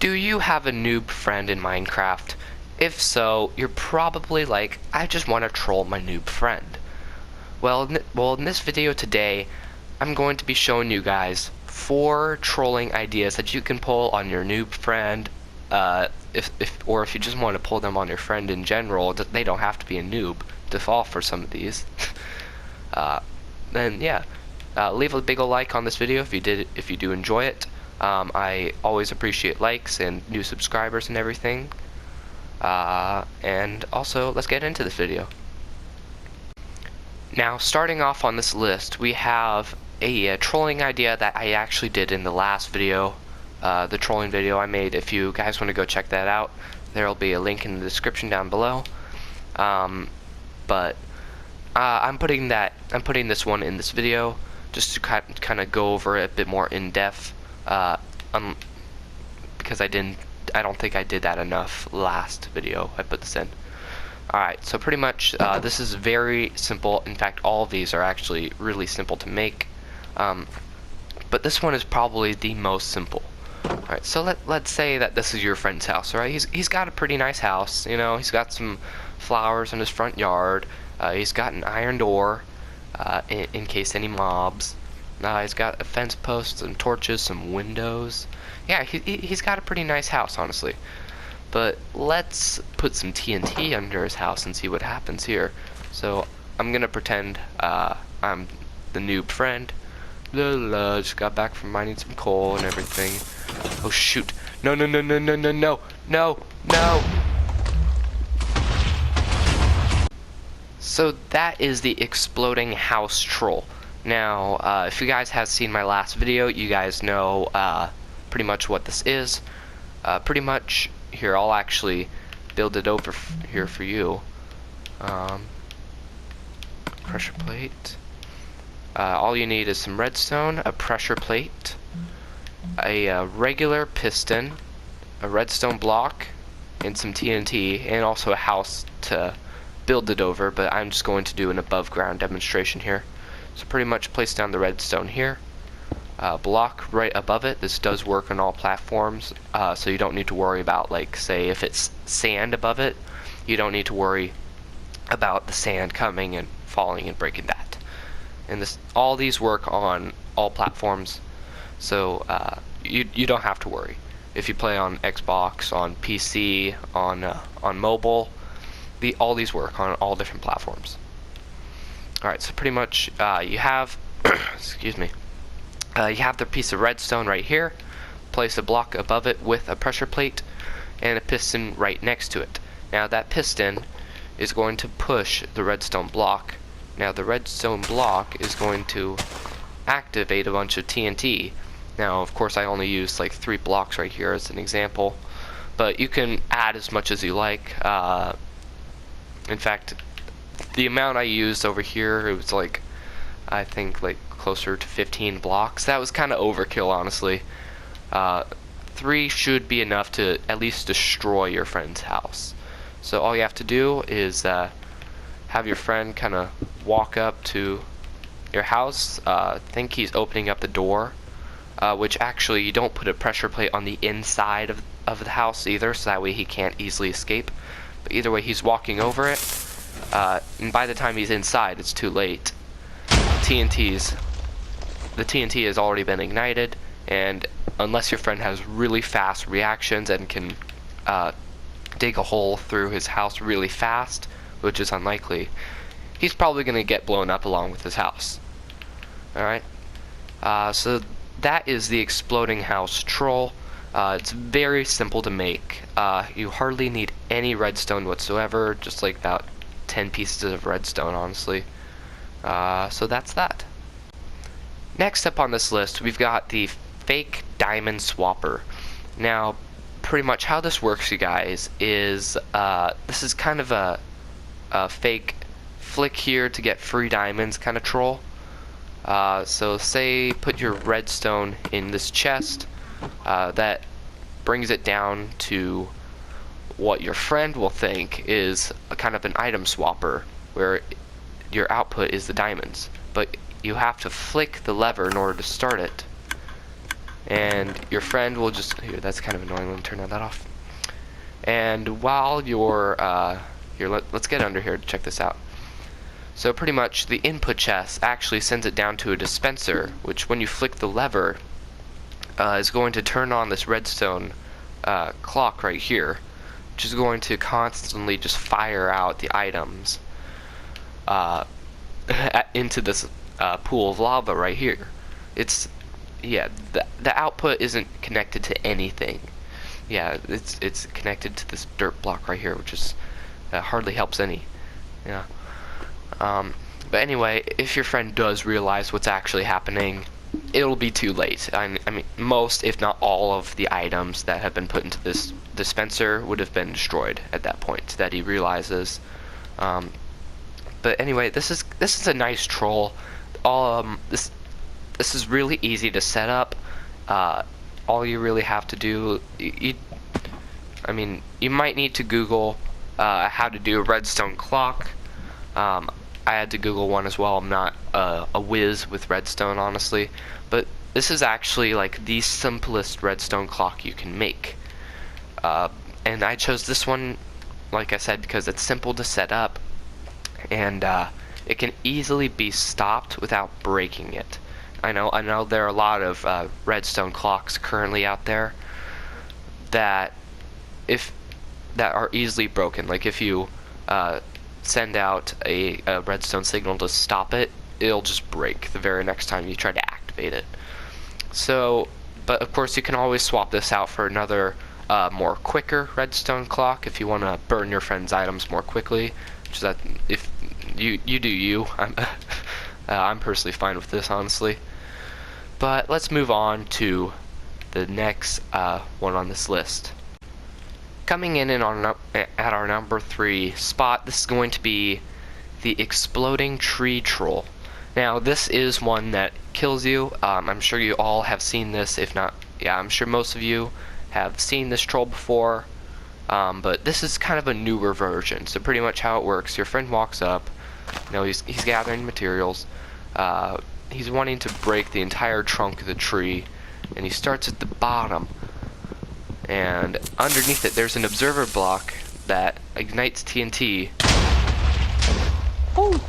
Do you have a noob friend in Minecraft? If so, you're probably like, I just want to troll my noob friend. Well, in this video today, I'm going to be showing you guys 4 trolling ideas that you can pull on your noob friend. If you just want to pull them on your friend in general, they don't have to be a noob to fall for some of these. Then yeah, leave a big ol' like on this video if you do enjoy it. I always appreciate likes and new subscribers and everything. And also, let's get into this video. Now, starting off on this list, we have a trolling idea that I actually did in the last video, the trolling video I made. If you guys want to go check that out, there will be a link in the description down below. I'm putting this one in this video just to kind of go over it a bit more in depth. Because I don't think I did that enough last video I put this in. Alright, so pretty much this is very simple. In fact, all of these are actually really simple to make. But this one is probably the most simple. Alright, so let's say that this is your friend's house, right? He's got a pretty nice house, you know, he's got some flowers in his front yard. He's got an iron door in case any mobs. He's got a fence post, some torches, some windows. Yeah, he's got a pretty nice house, honestly. But let's put some TNT under his house and see what happens here. So I'm gonna pretend I'm the noob friend. Just got back from mining some coal and everything. Oh shoot! No! So that is the exploding house troll. Now, if you guys have seen my last video, you guys know pretty much what this is. Pretty much, here, I'll actually build it over here for you. Pressure plate. All you need is some redstone, a pressure plate, a regular piston, a redstone block, and some TNT, and also a house to build it over, but I'm just going to do an above ground demonstration here. So pretty much place down the redstone here, block right above it. This does work on all platforms, so you don't need to worry about, like, say if it's sand above it, you don't need to worry about the sand coming and falling and breaking that. And all these work on all platforms, so you don't have to worry. If you play on Xbox, on PC, on mobile, all these work on all different platforms. Alright, so pretty much you have excuse me, you have the piece of redstone right here. Place a block above it with a pressure plate and a piston right next to it. Now that piston is going to push the redstone block. Now the redstone block is going to activate a bunch of TNT. Now of course I only used like 3 blocks right here as an example, but you can add as much as you like. In fact, the amount I used over here, it was like, I think like closer to 15 blocks. That was kind of overkill, honestly. 3 should be enough to at least destroy your friend's house. So all you have to do is have your friend kind of walk up to your house. Think he's opening up the door, which actually you don't put a pressure plate on the inside of the house either, so that way he can't easily escape. But either way, he's walking over it. And by the time he's inside, it's too late. The TNT has already been ignited, and unless your friend has really fast reactions and can dig a hole through his house really fast, which is unlikely, he's probably going to get blown up along with his house. Alright? So that is the exploding house troll. It's very simple to make. You hardly need any redstone whatsoever, just like about 10 pieces of redstone, honestly. So that's that. Next up on this list, we've got the fake diamond swapper. Now, pretty much how this works, you guys, is this is kind of a fake flick here to get free diamonds kind of troll. So say put your redstone in this chest. That brings it down to what your friend will think is a kind of an item swapper, where your output is the diamonds, but you have to flick the lever in order to start it. and your friend will just here. That's kind of annoying. Let me turn that off. And while you're here, let's get under here to check this out. So pretty much the input chest actually sends it down to a dispenser, which when you flick the lever is going to turn on this redstone clock right here, which is going to constantly just fire out the items into this pool of lava right here. It's the output isn't connected to anything. Yeah, it's connected to this dirt block right here, which is hardly helps any. Yeah. But anyway, if your friend does realize what's actually happening, it'll be too late. I mean, most, if not all, of the items that have been put into this dispenser would have been destroyed at that point that he realizes. But anyway, this is a nice troll. This is really easy to set up. All you really have to do, I mean, you might need to Google how to do a redstone clock. I had to Google one as well. I'm not a whiz with redstone, honestly, but this is actually like the simplest redstone clock you can make. And I chose this one, like I said, because it's simple to set up, and it can easily be stopped without breaking it. I know there are a lot of redstone clocks currently out there that are easily broken. Like if you send out a redstone signal to stop it, it'll just break the very next time you try to activate it. So, but of course you can always swap this out for another more quicker redstone clock if you want to burn your friend's items more quickly. Which is that if you do you. I'm personally fine with this, honestly. But let's move on to the next one on this list. Coming in at our number 3 spot, this is going to be the exploding tree troll. Now, this is one that kills you. I'm sure you all have seen this. If not, yeah, I'm sure most of you have seen this troll before. But this is kind of a newer version. So pretty much how it works: your friend walks up. You know, he's gathering materials. He's wanting to break the entire trunk of the tree, and he starts at the bottom. And underneath it, there's an observer block that ignites TNT. Woo!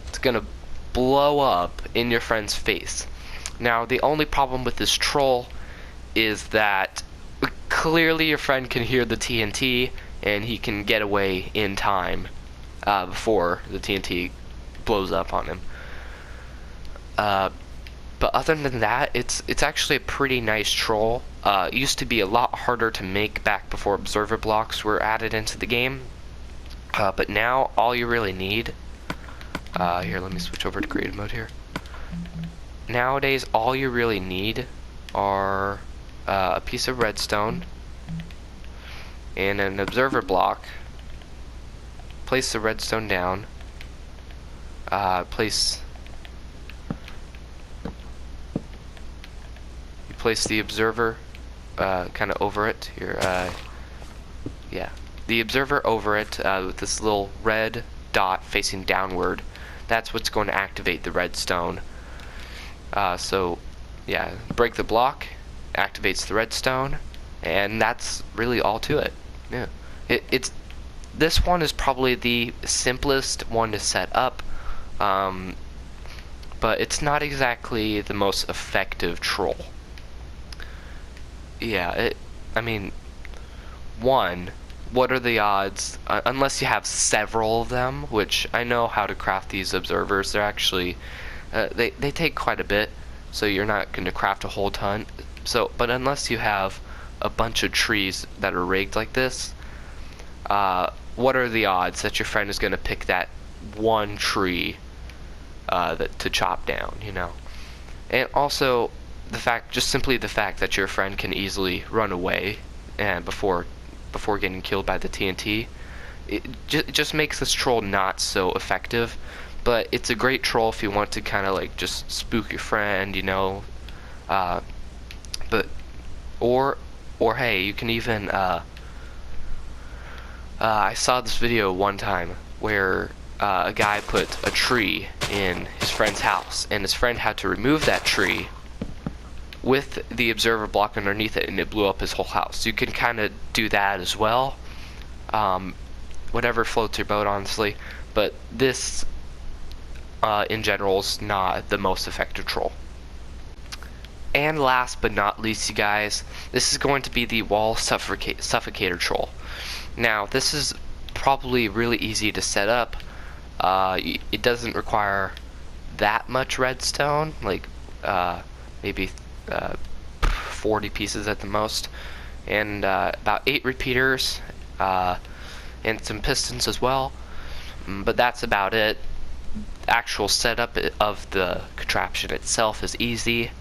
It's gonna blow up in your friend's face. Now, the only problem with this troll is that clearly your friend can hear the TNT, and he can get away in time before the TNT blows up on him. But other than that, it's actually a pretty nice troll. It used to be a lot harder to make back before observer blocks were added into the game. But now all you really need, here, let me switch over to creative mode here. Nowadays, all you really need are a piece of redstone and an observer block. Place the redstone down. Place the observer kind of over it here. Yeah, the observer over it with this little red dot facing downward. That's what's going to activate the redstone. So yeah, break the block, activates the redstone, and that's really all to it. Yeah, this one is probably the simplest one to set up, but it's not exactly the most effective troll. Yeah, I mean, one, what are the odds, unless you have several of them, which I know how to craft these observers. They're actually, they take quite a bit, so you're not going to craft a whole ton. So, but unless you have a bunch of trees that are rigged like this, what are the odds that your friend is going to pick that one tree to chop down, you know? And also, simply the fact that your friend can easily run away and before getting killed by the TNT, it just makes this troll not so effective. But it's a great troll if you want to kind of like just spook your friend, you know. Or hey, you can even I saw this video one time where a guy put a tree in his friend's house, and his friend had to remove that tree with the observer block underneath it, and it blew up his whole house. You can kind of do that as well. Whatever floats your boat, honestly. But this, in general, is not the most effective troll. And last but not least, you guys, this is going to be the wall suffocator troll. Now, this is probably really easy to set up. It doesn't require that much redstone, like maybe 40 pieces at the most, and about 8 repeaters, and some pistons as well. But that's about it. The actual setup of the contraption itself is easy.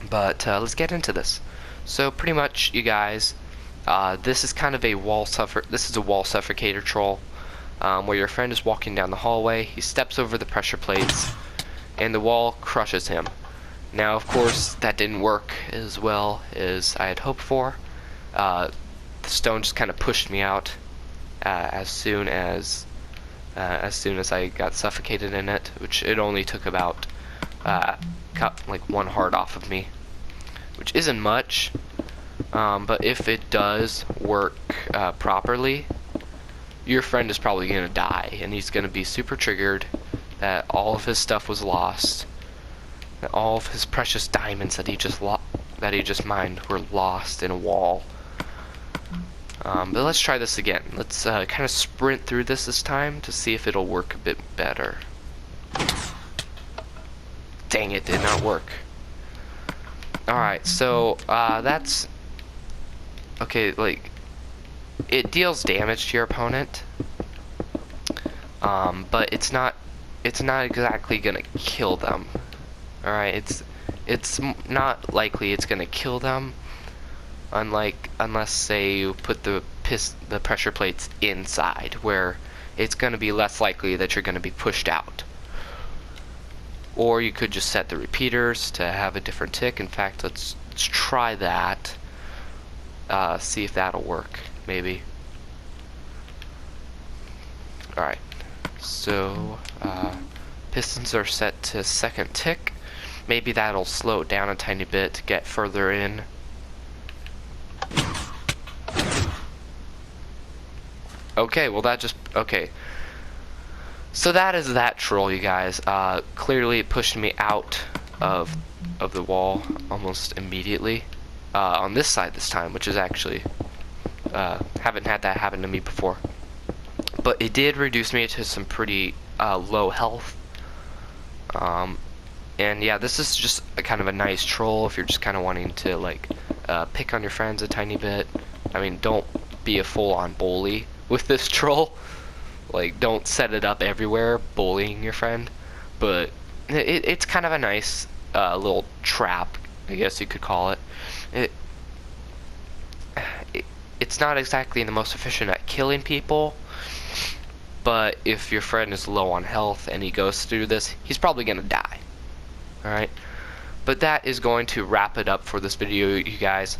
But let's get into this. So pretty much, you guys, this is kind of a wall suffocator troll, where your friend is walking down the hallway. He steps over the pressure plates, and the wall crushes him. Now, of course, that didn't work as well as I had hoped for. The stone just kind of pushed me out as soon as I got suffocated in it, which it only took about cut like 1 heart off of me, which isn't much, but if it does work properly, your friend is probably gonna die, and he's gonna be super triggered that all of his stuff was lost, that all of his precious diamonds that he just mined were lost in a wall. But let's try this again. Let's kind of sprint through this time to see if it'll work a bit better. Dang, it did not work. Alright, so that's okay. Like, it deals damage to your opponent, but it's not exactly gonna kill them. Alright, it's not likely it's gonna kill them, unless say you put the pressure plates inside, where it's gonna be less likely that you're gonna be pushed out. Or you could just set the repeaters to have a different tick. In fact, let's try that. See if that'll work, maybe. Alright, so pistons are set to 2nd tick. Maybe that'll slow it down a tiny bit to get further in. Okay, well that just, okay. So that is that troll, you guys. Clearly it pushed me out of the wall almost immediately. On this side this time, which is actually, haven't had that happen to me before. But it did reduce me to some pretty low health. And yeah, this is just a kind of a nice troll if you're just kind of wanting to, like, pick on your friends a tiny bit. I mean, don't be a full-on bully with this troll. Like, don't set it up everywhere, bullying your friend. But it's kind of a nice little trap, I guess you could call it. It's not exactly the most efficient at killing people, but if your friend is low on health and he goes through this, he's probably gonna die. Alright? But that is going to wrap it up for this video, you guys.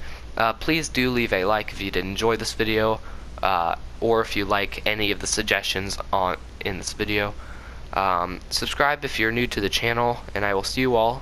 Please do leave a like if you did enjoy this video, or if you like any of the suggestions in this video. Subscribe if you're new to the channel, and I will see you all